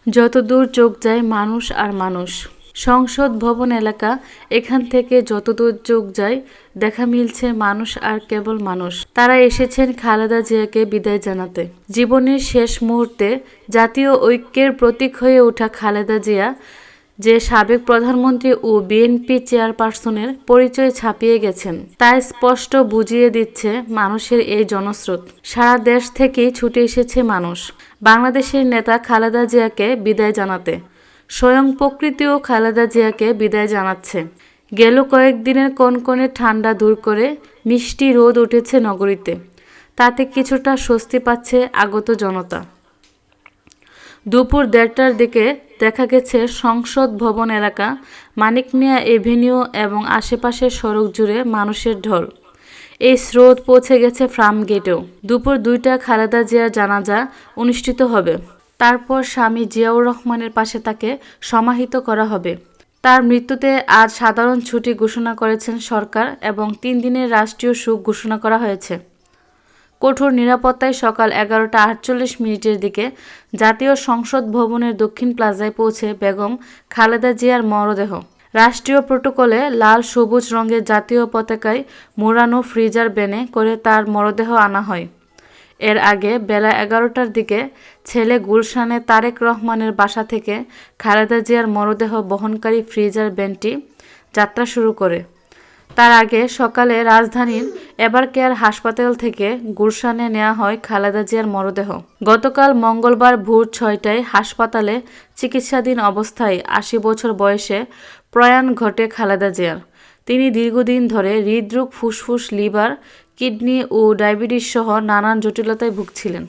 যতদূর চোখ যায় মানুষ আর মানুষ। সংসদ ভবন এলাকা, এখান থেকে যতদূর চোখ যায় দেখা মিলছে মানুষ আর কেবল মানুষ। তারা এসেছেন খালেদা জিয়াকে বিদায় জানাতে। জীবনের শেষ মুহূর্তে জাতীয় ঐক্যের প্রতীক হয়ে ওঠা খালেদা জিয়া যে সাবেক প্রধানমন্ত্রী ও বিএনপি চেয়ারপারসনের পরিচয় ছাপিয়ে গেছেন তা স্পষ্ট বুঝিয়ে দিচ্ছে মানুষের এই জনস্রোত। সারা দেশ থেকেই ছুটে এসেছে মানুষ বাংলাদেশের নেতা খালেদা জিয়াকে বিদায় জানাতে। স্বয়ং প্রকৃতিও খালেদা জিয়াকে বিদায় জানাচ্ছে। গেল কয়েকদিনের কনকনে ঠান্ডা দূর করে মিষ্টি রোদ উঠেছে নগরীতে। তাতে কিছুটা স্বস্তি পাচ্ছে আগত জনতা। দুপুর ১:৩০টার দিকে দেখা গেছে সংসদ ভবন এলাকা, মানিক মিয়া এভিনিউ এবং আশেপাশের সড়ক জুড়ে মানুষের ঢল। এই স্রোত পৌঁছে গেছে ফার্ম গেটেও। দুপুর ২টায় খালেদা জিয়ার জানাজা অনুষ্ঠিত হবে। তারপর স্বামী জিয়াউর রহমানের পাশে তাকে সমাহিত করা হবে। তার মৃত্যুতে আজ সাধারণ ছুটি ঘোষণা করেছেন সরকার এবং ৩ দিনের রাষ্ট্রীয় শোক ঘোষণা করা হয়েছে। কঠোর নিরাপত্তায় সকাল ১১টা ৪৮ মিনিটের দিকে জাতীয় সংসদ ভবনের দক্ষিণ প্লাজায় পৌঁছে বেগম খালেদা জিয়ার মরদেহ রাষ্ট্রীয় প্রটোকলে লাল সবুজ রঙের জাতীয় পতাকায় মোড়ানো ফ্রিজার ভ্যানে করে তার মরদেহ আনা হয়। এর আগে বেলা ১১টার দিকে ছেলে গুলশানে তারেক রহমানের বাসা থেকে খালেদা জিয়ার মরদেহ বহনকারী ফ্রিজার ভ্যানটি যাত্রা শুরু করে। তার আগে সকালে রাজধানীর এভারকেয়ার হাসপাতাল থেকে গুলশানে নেওয়া হয় খালেদা জিয়ার মরদেহ। গতকাল মঙ্গলবার ভোর ৬টায় হাসপাতালে চিকিৎসাধীন অবস্থায় ৮০ বছর বয়সে প্রয়াণ ঘটে খালেদা জিয়ার। তিনি দীর্ঘদিন ধরে হৃদরোগ, ফুসফুস, লিভার, কিডনি ও ডায়াবেটিস সহ নানান জটিলতায় ভুগছিলেন।